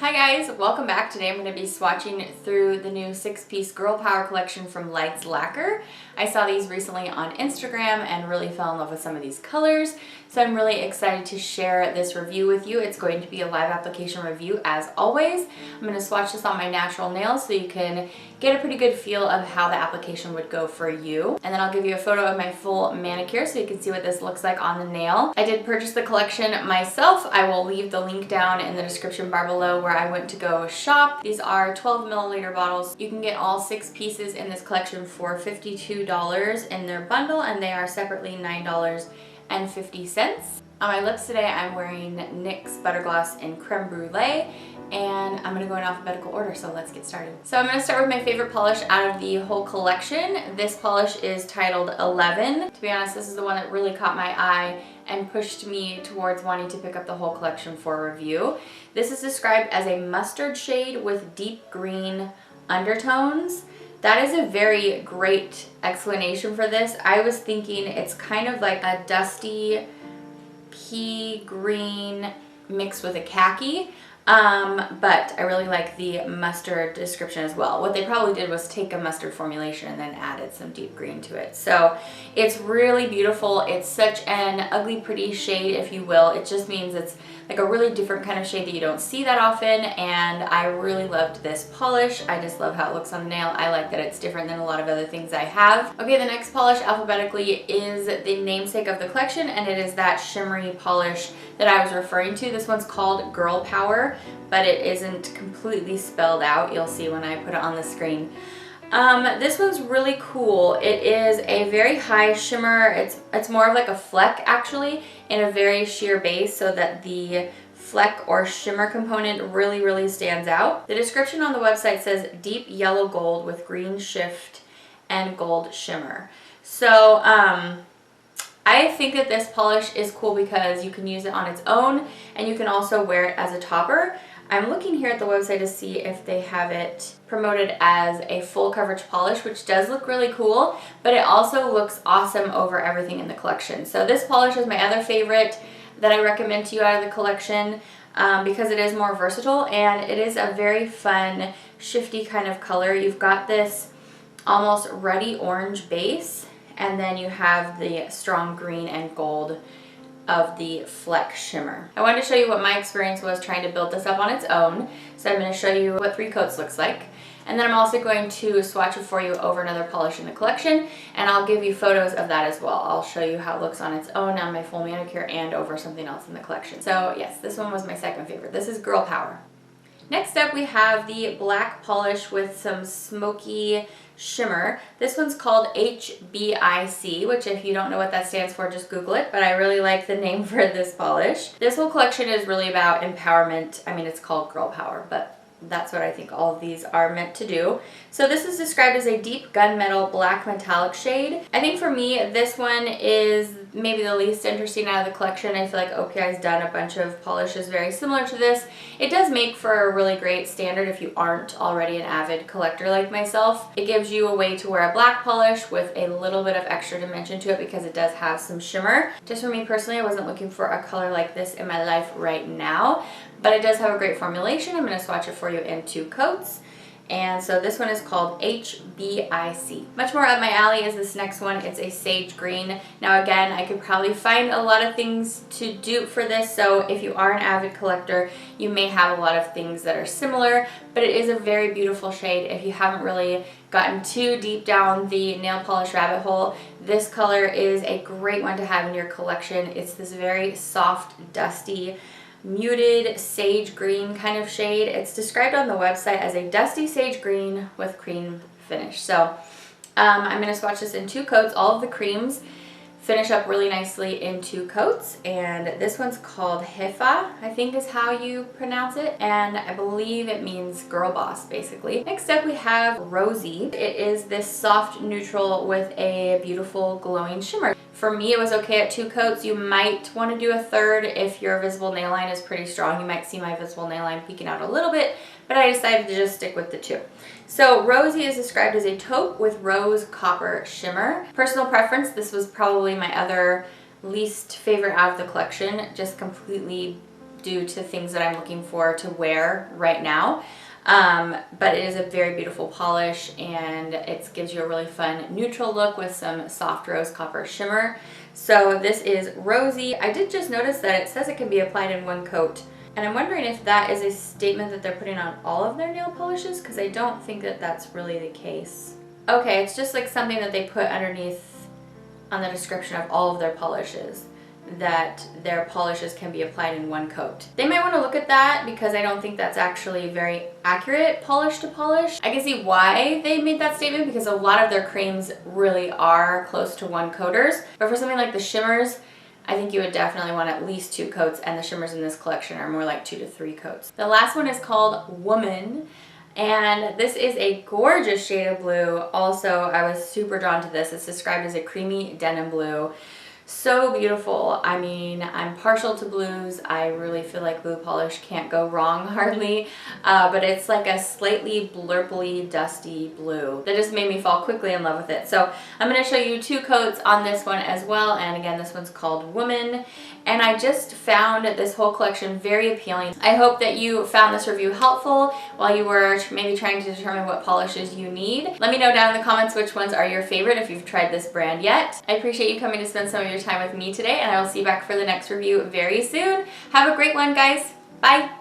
Hi guys, welcome back. Today I'm going to be swatching through the new 6-piece Girl Power collection from Lacquer. I saw these recently on Instagram and really fell in love with some of these colors, so I'm really excited to share this review with you. It's going to be a live application review as always. I'm going to swatch this on my natural nails so you can get a pretty good feel of how the application would go for you. And then I'll give you a photo of my full manicure so you can see what this looks like on the nail. I did purchase the collection myself. I will leave the link down in the description bar below where I went to go shop. These are 12 milliliter bottles. You can get all 6 pieces in this collection for $52 in their bundle, and they are separately $9.50. On my lips today, I'm wearing NYX Butter Gloss in Creme Brulee, and I'm gonna go in alphabetical order, so let's get started. So I'm gonna start with my favorite polish out of the whole collection. This polish is titled 11. To be honest, this is the one that really caught my eye and pushed me towards wanting to pick up the whole collection for review. This is described as a mustard shade with deep green undertones. That is a very great explanation for this. I was thinking it's kind of like a dusty pea green mixed with a khaki. But I really like the mustard description as well. What they probably did was take a mustard formulation and then added some deep green to it. So it's really beautiful. It's such an ugly pretty shade, if you will. It just means it's like a really different kind of shade that you don't see that often, and I really loved this polish. I just love how it looks on the nail. I like that it's different than a lot of other things I have. Okay, the next polish alphabetically is the namesake of the collection, and it is that shimmery polish that I was referring to. This one's called Girl Power, but it isn't completely spelled out. You'll see when I put it on the screen. This one's really cool. It is a very high shimmer. It's more of like a fleck actually in a very sheer base, so that the fleck or shimmer component really stands out. The description on the website says deep yellow gold with green shift and gold shimmer. So I think that this polish is cool because you can use it on its own and you can also wear it as a topper. I'm looking here at the website to see if they have it promoted as a full coverage polish, which does look really cool, but it also looks awesome over everything in the collection. So this polish is my other favorite that I recommend to you out of the collection because it is more versatile and it is a very fun, shifty kind of color. You've got this almost ruddy orange base, and then you have the strong green and gold of the fleck shimmer. I wanted to show you what my experience was trying to build this up on its own. So I'm going to show you what 3 coats looks like. And then I'm also going to swatch it for you over another polish in the collection, and I'll give you photos of that as well. I'll show you how it looks on its own on my full manicure and over something else in the collection. So yes, this one was my second favorite. This is Girl Power. Next up we have the black polish with some smoky shimmer. This one's called HBIC, which if you don't know what that stands for, just Google it, but I really like the name for this polish. This whole collection is really about empowerment. I mean, it's called Girl Power, but that's what I think all of these are meant to do. So this is described as a deep gunmetal black metallic shade. I think for me, this one is maybe the least interesting out of the collection. I feel like OPI's done a bunch of polishes very similar to this. It does make for a really great standard if you aren't already an avid collector like myself. It gives you a way to wear a black polish with a little bit of extra dimension to it because it does have some shimmer. Just for me personally, I wasn't looking for a color like this in my life right now, but it does have a great formulation. I'm going to swatch it for you in 2 coats. And so this one is called HBIC. Much more up my alley is this next one. It's a sage green. Now again, I could probably find a lot of things to dupe for this, so if you are an avid collector, you may have a lot of things that are similar, but it is a very beautiful shade. If you haven't really gotten too deep down the nail polish rabbit hole, this color is a great one to have in your collection. It's this very soft, dusty, muted sage green kind of shade. It's described on the website as a dusty sage green with cream finish. So I'm going to swatch this in 2 coats. All of the creams finish up really nicely in 2 coats, and this one's called Hefa, I think is how you pronounce it, and I believe it means girl boss basically. Next up we have Rosie. It is this soft neutral with a beautiful glowing shimmer. For me, it was okay at 2 coats. You might want to do a third if your visible nail line is pretty strong. You might see my visible nail line peeking out a little bit, but I decided to just stick with the 2. So Rosie is described as a taupe with rose copper shimmer. Personal preference, this was probably my other least favorite out of the collection. Just completely due to things that I'm looking for to wear right now. But it is a very beautiful polish, and it gives you a really fun neutral look with some soft rose copper shimmer. So this is Rosie. I did just notice that it says it can be applied in one coat, and I'm wondering if that is a statement that they're putting on all of their nail polishes, because I don't think that that's really the case. Okay, it's just like something that they put underneath on the description of all of their polishes, that their polishes can be applied in one coat. They might want to look at that, because I don't think that's actually very accurate polish to polish. I can see why they made that statement, because a lot of their creams really are close to one coaters, but for something like the shimmers, I think you would definitely want at least 2 coats, and the shimmers in this collection are more like 2 to 3 coats. The last one is called Woman, and this is a gorgeous shade of blue. Also, I was super drawn to this. It's described as a creamy denim blue. So beautiful. I mean, I'm partial to blues. I really feel like blue polish can't go wrong hardly, but it's like a slightly blurply, dusty blue that just made me fall quickly in love with it. So I'm going to show you 2 coats on this one as well, and again, this one's called Woman, and I just found this whole collection very appealing. I hope that you found this review helpful while you were maybe trying to determine what polishes you need. Let me know down in the comments which ones are your favorite if you've tried this brand yet. I appreciate you coming to spend some of your time with me today, and I will see you back for the next review very soon. Have a great one, guys. Bye.